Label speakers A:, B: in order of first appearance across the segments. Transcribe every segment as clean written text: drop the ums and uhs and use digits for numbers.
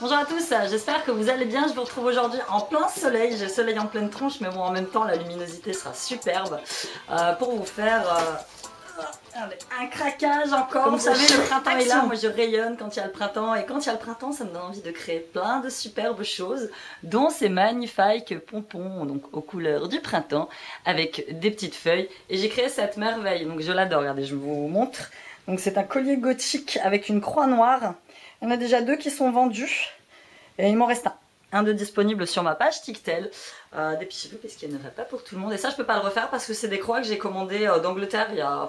A: Bonjour à tous, j'espère que vous allez bien. Je vous retrouve aujourd'hui en plein soleil. J'ai le soleil en pleine tronche, mais bon, en même temps, la luminosité sera superbe pour vous faire un craquage encore. Comme vous savez, le printemps est là. Moi, je rayonne quand il y a le printemps. Et quand il y a le printemps, ça me donne envie de créer plein de superbes choses, dont ces magnifiques pompons donc aux couleurs du printemps, avec des petites feuilles. Et j'ai créé cette merveille, donc je l'adore. Regardez, je vous montre. Donc c'est un collier gothique avec une croix noire. Il y en a déjà 2 qui sont vendus. Et il m'en reste un de disponible sur ma page TikTok. Des petits cheveux parce qu'il n'y en aurait pas pour tout le monde. Et ça, je peux pas le refaire parce que c'est des croix que j'ai commandées d'Angleterre il y a,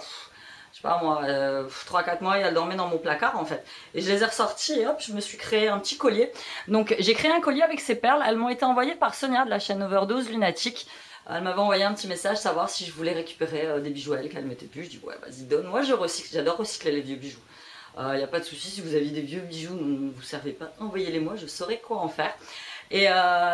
A: je sais pas moi, 3-4 mois. Et elles dormaient dans mon placard en fait. Et je les ai ressorties et hop, je me suis créé un petit collier. Donc j'ai créé un collier avec ces perles. Elles m'ont été envoyées par Sonia de la chaîne Overdose Lunatique. Elle m'avait envoyé un petit message savoir si je voulais récupérer des bijoux à elle qu'elle mettait plus. Je dis ouais, vas-y donne. Moi je recycle, j'adore recycler les vieux bijoux. Il n'y a pas de souci, si vous avez des vieux bijoux dont vous ne servez pas, envoyez-les moi, je saurai quoi en faire. Et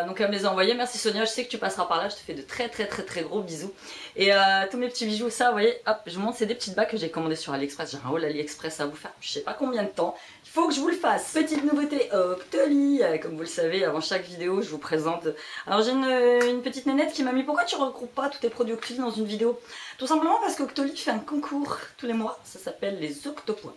A: donc elle me les a envoyés. Merci Sonia, je sais que tu passeras par là, je te fais de très gros bisous. Et tous mes petits bijoux, ça vous voyez, hop, je vous montre, c'est des petites bagues que j'ai commandées sur AliExpress. J'ai un haul AliExpress à vous faire, je sais pas combien de temps, il faut que je vous le fasse. Petite nouveauté Octoly, comme vous le savez, avant chaque vidéo je vous présente. Alors j'ai une petite nénette qui m'a mis, pourquoi tu regroupes pas tous tes produits Octoly dans une vidéo? Tout simplement parce qu'Octoly fait un concours tous les mois, ça s'appelle les Octopoints.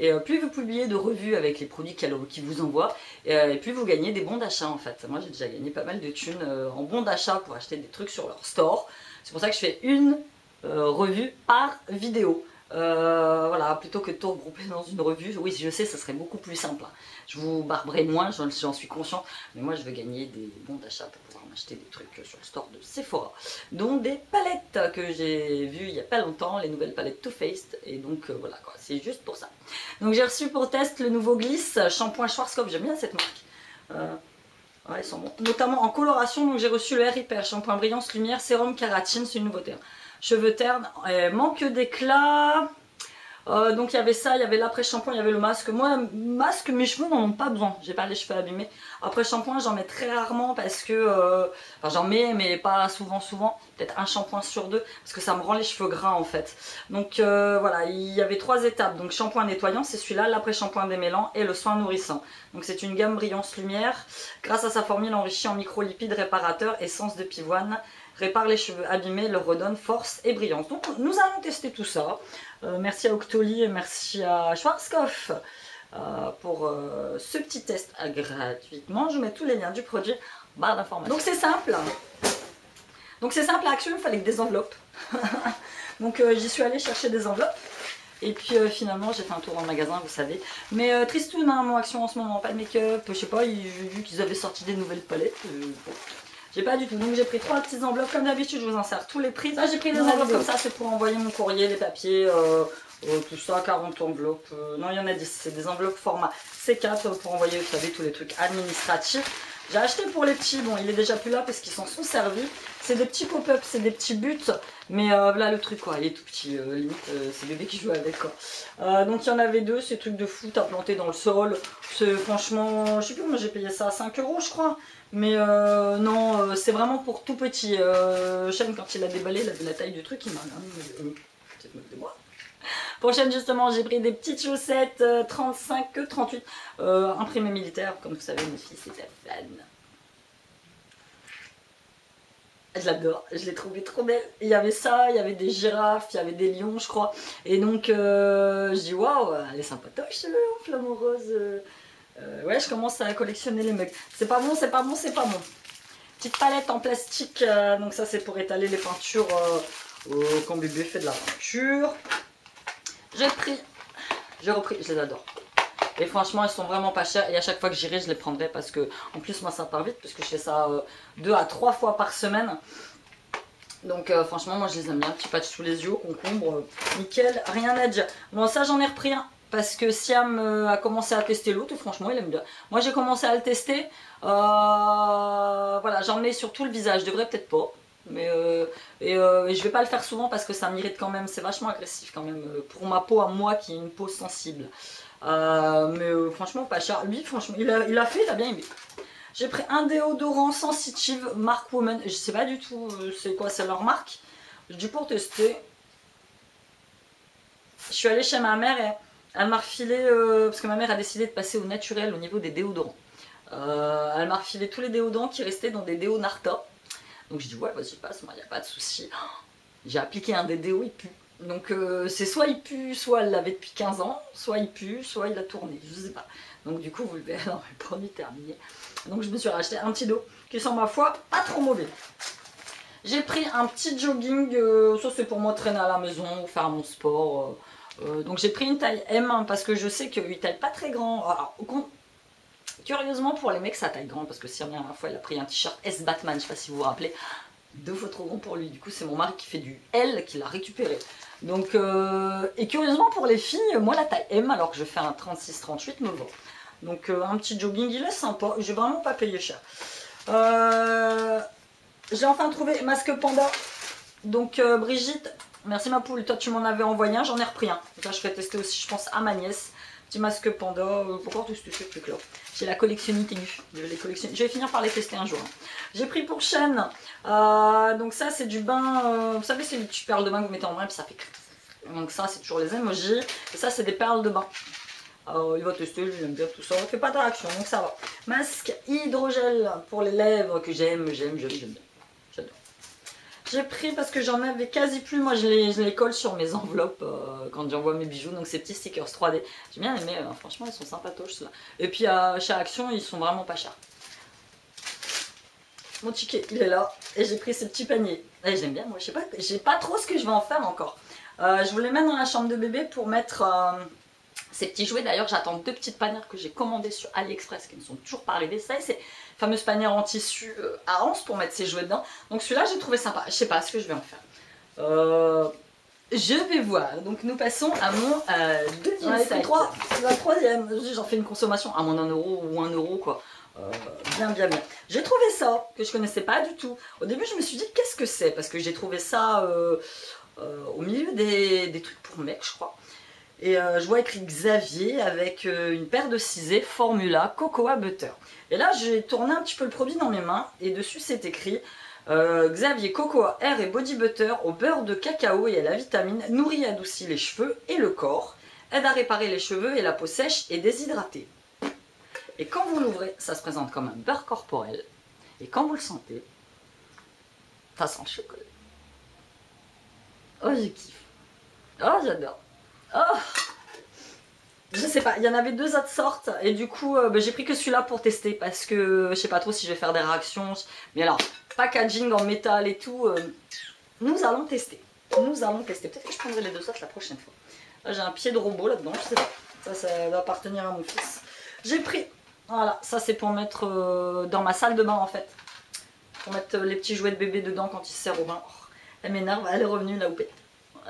A: Et plus vous publiez de revues avec les produits qu'ils vous envoient, et plus vous gagnez des bons d'achat en fait. Moi j'ai déjà gagné pas mal de thunes en bons d'achat pour acheter des trucs sur leur store. C'est pour ça que je fais une revue par vidéo. Voilà, plutôt que de tout regrouper dans une revue. Oui, je sais, ça serait beaucoup plus simple. Je vous barberai moins, j'en suis conscient. Mais moi, je veux gagner des bons d'achat pour pouvoir m'acheter des trucs sur le store de Sephora. Dont des palettes que j'ai vues il n'y a pas longtemps, les nouvelles palettes Too Faced. Et donc, voilà, quoi, c'est juste pour ça. Donc, j'ai reçu pour test le nouveau Gliss shampoing Schwarzkopf. J'aime bien cette marque. Ouais, ils sont bons. Notamment en coloration, donc j'ai reçu le Air Hyper, shampoing brillance lumière, sérum kératine, c'est une nouveauté. Cheveux ternes, manque d'éclat. Donc il y avait ça, il y avait l'après-shampoing, il y avait le masque. Moi, masque, mes cheveux n'en ont pas besoin. J'ai pas les cheveux abîmés. Après-shampoing, j'en mets très rarement parce que... enfin, j'en mets, mais pas souvent. Peut-être un shampoing sur 2 parce que ça me rend les cheveux gras en fait. Donc voilà, il y avait 3 étapes. Donc shampoing nettoyant, c'est celui-là, l'après-shampoing démêlant et le soin nourrissant. Donc c'est une gamme brillance lumière. Grâce à sa formule enrichie en microlipides réparateurs, essence de pivoine, répare les cheveux abîmés, leur redonne force et brillance. Donc nous allons tester tout ça. Merci à Octoly et merci à Schwarzkopf pour ce petit test gratuitement. Je vous mets tous les liens du produit en barre d'informations. Donc c'est simple. À Action, il fallait que des enveloppes. Donc j'y suis allée chercher des enveloppes. Et puis finalement j'ai fait un tour dans le magasin, vous savez. Mais tristoun, hein, mon Action en ce moment, pas de make-up. Je sais pas, j'ai vu qu'ils avaient sorti des nouvelles palettes. Bon. J'ai pas du tout, donc j'ai pris 3 petites enveloppes, comme d'habitude je vous insère tous les prix. Là j'ai pris des enveloppes comme ça, c'est pour envoyer mon courrier, les papiers, tout ça, 40 enveloppes, non il y en a 10, c'est des enveloppes format C4 pour envoyer, vous savez, tous les trucs administratifs. J'ai acheté pour les petits, bon il est déjà plus là parce qu'ils s'en sont servis. C'est des petits pop-up, c'est des petits buts, mais là le truc quoi, il est tout petit, limite c'est bébé qui joue avec quoi. Donc il y en avait 2, ces trucs de foot à planter dans le sol. C'est franchement, je sais plus, moi j'ai payé ça à 5 € je crois. Mais non, c'est vraiment pour tout petit. Shane, quand il a déballé, il a vu la taille du truc, il m'a dit peut-être moque de moi. Pour Shane, justement, j'ai pris des petites chaussettes 35 que 38, imprimées militaires. Comme vous savez, mes filles, c'était fan. Je l'adore, je l'ai trouvé trop belle. Il y avait ça, il y avait des girafes, il y avait des lions, je crois. Et donc, je dis waouh, elle est sympatoche, flamant rose. Ouais, je commence à collectionner les mugs. C'est pas bon. Petite palette en plastique, donc ça c'est pour étaler les peintures quand bébé fait de la peinture. J'ai repris, je les adore. Et franchement, elles sont vraiment pas chères et à chaque fois que j'irai, je les prendrai parce que, en plus, moi ça part vite parce que je fais ça 2 à 3 fois par semaine. Donc franchement, moi je les aime bien. Petit patch sous les yeux, concombre, nickel, rien à dire. Bon, ça j'en ai repris un. Parce que Siam a commencé à tester l'autre et franchement il aime bien. Moi j'ai commencé à le tester, voilà, j'en ai sur tout le visage, je devrais peut-être pas. Mais je vais pas le faire souvent parce que ça m'irrite quand même, c'est vachement agressif quand même pour ma peau à moi qui est une peau sensible. Mais franchement pas cher, lui franchement il a bien aimé. J'ai pris un déodorant sensitive marque Woman, je sais pas du tout c'est quoi, c'est leur marque. Je dis pour tester. Je suis allée chez ma mère et... elle m'a refilé, parce que ma mère a décidé de passer au naturel au niveau des déodorants. Elle m'a refilé tous les déodorants qui restaient dans des déos Narta. Donc je dis ouais vas-y passe, moi il n'y a pas de souci. J'ai appliqué un des déos, il pue. Donc c'est soit il pue, soit elle l'avait depuis 15 ans, soit il pue, soit il a tourné, je sais pas. Donc du coup vous le verrez dans mes produits terminés. Donc je me suis racheté un petit dos qui sent ma foi pas trop mauvais. J'ai pris un petit jogging, ça c'est pour moi traîner à la maison, faire mon sport. Donc j'ai pris une taille M hein, parce que je sais qu'il taille pas très grand. Alors, curieusement pour les mecs ça taille grand parce que si la dernière fois il a pris un t-shirt S Batman, je sais pas si vous vous rappelez, 2 fois trop grand pour lui. Du coup c'est mon mari qui fait du L qui l'a récupéré. Donc et curieusement pour les filles, moi la taille M alors que je fais un 36-38 me va. Donc un petit jogging il est sympa, j'ai vraiment pas payé cher. J'ai enfin trouvé masque panda. Donc Brigitte, merci ma poule, toi tu m'en avais envoyé un, j'en ai repris un. Ça je ferai tester aussi je pense à ma nièce. Petit masque panda, pourquoi tout ce truc là. J'ai la collectionnité, je vais finir par les tester un jour. J'ai pris pour chaîne, donc ça c'est du bain, vous savez c'est les petites perles de bain que vous mettez en bain et puis ça fait cric. Donc ça c'est toujours les emojis, et ça c'est des perles de bain. Il va tester, lui il aime bien tout ça, on ne fait pas de réaction donc ça va. Masque hydrogel pour les lèvres que j'aime bien, j'adore. J'ai pris parce que j'en avais quasi plus, moi je les colle sur mes enveloppes quand j'envoie mes bijoux, donc ces petits stickers 3D. J'ai bien aimé, franchement ils sont sympatoches ceux-là. Et puis chez Action ils sont vraiment pas chers. Mon ticket il est là et j'ai pris ce petit panier. Et j'aime bien, moi je sais pas trop ce que je vais en faire encore. Je voulais mettre dans la chambre de bébé pour mettre ces petits jouets. D'ailleurs j'attends 2 petites panières que j'ai commandées sur AliExpress qui ne sont toujours pas arrivées. Ça c'est fameuse panière en tissu à anse pour mettre ses jouets dedans. Donc celui-là j'ai trouvé sympa. Je sais pas ce que je vais en faire. Je vais voir. Donc nous passons à mon deuxième sac. La troisième. J'en fais une consommation à moins d'1 euro ou 1 euro quoi. Bien. J'ai trouvé ça que je connaissais pas du tout. Au début je me suis dit qu'est-ce que c'est parce que j'ai trouvé ça au milieu des trucs pour mecs je crois. Et je vois écrit Xavier avec une paire de ciseaux Formula Cocoa Butter. Et là j'ai tourné un petit peu le produit dans mes mains et dessus c'est écrit Xavier Cocoa Air et Body Butter au beurre de cacao et à la vitamine, nourrit et adoucit les cheveux et le corps, aide à réparer les cheveux et la peau sèche et déshydratée. Et quand vous l'ouvrez, ça se présente comme un beurre corporel. Et quand vous le sentez, ça sent le chocolat. Oh je kiffe. Oh j'adore. Oh, je sais pas, il y en avait 2 autres sortes et du coup j'ai pris que celui-là pour tester parce que je sais pas trop si je vais faire des réactions. Mais alors, packaging en métal et tout, nous allons tester. Peut-être que je prendrai les 2 sortes la prochaine fois. Là j'ai un pied de robot là-dedans, je sais pas. Ça va appartenir à mon fils. J'ai pris, voilà, ça c'est pour mettre dans ma salle de bain en fait. Pour mettre les petits jouets de bébé dedans quand il se sert au bain. Oh, elle m'énerve, elle est revenue la houppette.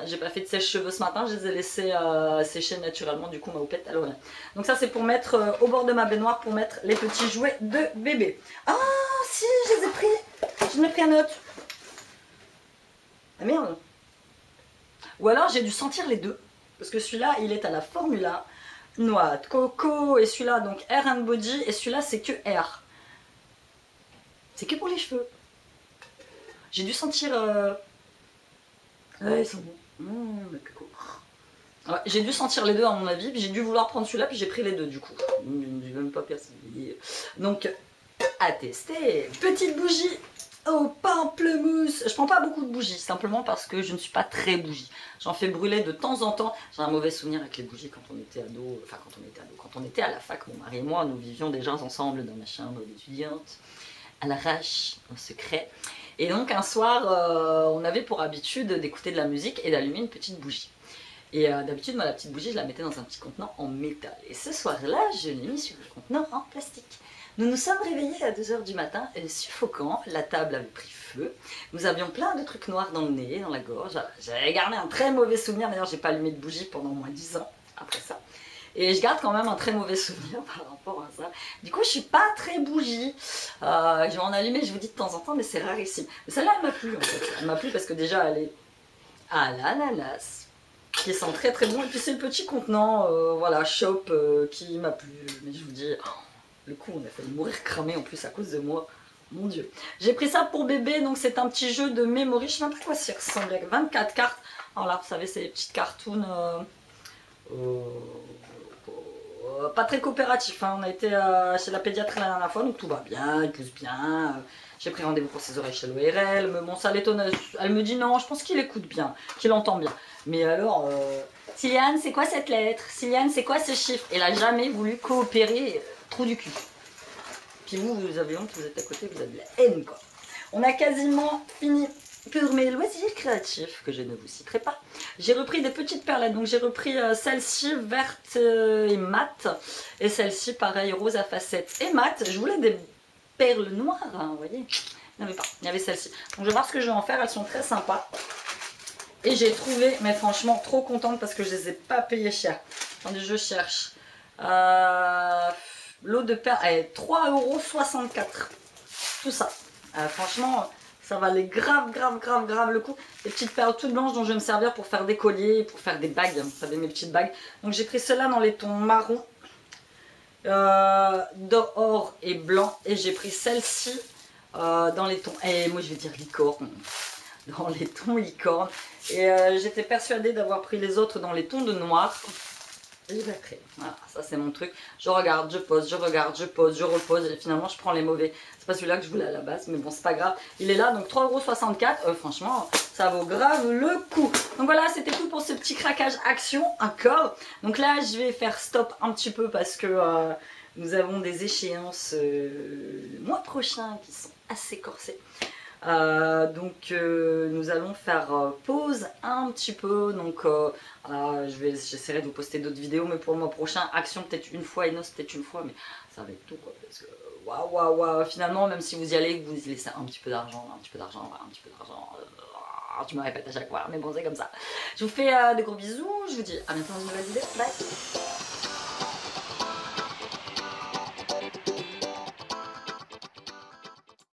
A: J'ai pas fait de sèche-cheveux ce matin, je les ai laissés sécher naturellement, du coup ma houppette elle revient. Donc ça c'est pour mettre au bord de ma baignoire pour mettre les petits jouets de bébé. Ah si, je les ai pris. Je n'ai pris un autre. Ah merde. Ou alors j'ai dû sentir les deux. Parce que celui-là il est à la Formula, noix de coco, et celui-là donc Air and Body, et celui-là c'est que Air. C'est que pour les cheveux. J'ai dû sentir... Ouais, ils sont bons. Ouais, j'ai dû sentir les deux à mon avis, puis j'ai dû vouloir prendre celui-là, puis j'ai pris les deux du coup. J'ai même pas perçu. Donc, à tester. Petite bougie au pamplemousse. Je prends pas beaucoup de bougies, simplement parce que je ne suis pas très bougie. J'en fais brûler de temps en temps. J'ai un mauvais souvenir avec les bougies quand on était ado. Enfin, quand on était à la fac, mon mari et moi, nous vivions déjà ensemble dans ma chambre d'étudiante, à l'arrache, en secret. Et donc un soir, on avait pour habitude d'écouter de la musique et d'allumer une petite bougie. Et d'habitude, moi, la petite bougie, je la mettais dans un petit contenant en métal. Et ce soir-là, je l'ai mis sur un contenant en plastique. Nous nous sommes réveillés à 2 h du matin, suffocant, la table avait pris feu. Nous avions plein de trucs noirs dans le nez, dans la gorge. J'avais gardé un très mauvais souvenir, d'ailleurs j'ai pas allumé de bougie pendant au moins 10 ans après ça. Et je garde quand même un très mauvais souvenir par rapport à ça. Du coup, je suis pas très bougie. Je vais en allumer, je vous dis de temps en temps, mais c'est rarissime. Mais celle-là, elle m'a plu en fait. Elle m'a plu parce que déjà, elle est à l'ananas, qui sent très très bon. Et puis c'est le petit contenant, voilà, Shop, qui m'a plu. Mais je vous dis, oh, le coup, on a failli mourir cramé en plus à cause de moi. Mon Dieu. J'ai pris ça pour bébé, donc c'est un petit jeu de memory. Je sais même pas à quoi ça ressemble, avec 24 cartes. Alors là, vous savez, c'est les petites cartoons... pas très coopératif. Hein. On a été chez la pédiatre la dernière fois, donc tout va bien, il pousse bien. J'ai pris rendez-vous pour ses oreilles chez l'ORL. Mais bon, ça l'étonne. Elle me dit non, je pense qu'il écoute bien, qu'il entend bien. Mais alors, Siliane, c'est quoi cette lettre? Siliane, c'est quoi ce chiffre? Elle a jamais voulu coopérer, trou du cul. Puis vous avez honte, vous êtes à côté, vous avez de la haine, quoi. On a quasiment fini pour mes loisirs créatifs, que je ne vous citerai pas. J'ai repris des petites perlettes, donc j'ai repris celle-ci verte et mat, et celle-ci pareil rose à facettes et mat. Je voulais des perles noires, hein, vous voyez, il n'y en avait pas, il y avait celle-ci. Donc je vais voir ce que je vais en faire, elles sont très sympas. Et j'ai trouvé, mais franchement trop contente parce que je les ai pas payées cher. Attendez, je cherche. L'eau de perles, elle est 3,64 €. Tout ça. Franchement, ça valait grave le coup. Des petites perles toutes blanches dont je vais me servir pour faire des colliers, pour faire des bagues. Vous savez, mes petites bagues. Donc j'ai pris celle-là dans les tons marron, d'or et blanc. Et j'ai pris celle-ci dans les tons, et moi je vais dire licorne. Dans les tons licorne. Et j'étais persuadée d'avoir pris les autres dans les tons de noir. Et j'ai pris. Voilà, ça c'est mon truc. Je regarde, je pose, je regarde, je pose, je repose. Et finalement, je prends les mauvais. C'est pas celui-là que je voulais à la base, mais bon, c'est pas grave. Il est là, donc 3,64 €. Franchement, ça vaut grave le coup. Donc voilà, c'était tout pour ce petit craquage action encore. Donc là, je vais faire stop un petit peu parce que nous avons des échéances le mois prochain qui sont assez corsées. Donc nous allons faire pause un petit peu. Donc j'essaierai de vous poster d'autres vidéos, mais pour le mois prochain, action peut-être une fois et noces peut-être une fois, mais ça va être tout quoi, parce que waouh, finalement, même si vous y allez, vous y laissez un petit peu d'argent, un petit peu d'argent, un petit peu d'argent. Je me répète à chaque fois, mais bon, c'est comme ça. Je vous fais des gros bisous, je vous dis à bientôt dans une nouvelle vidéo, bye.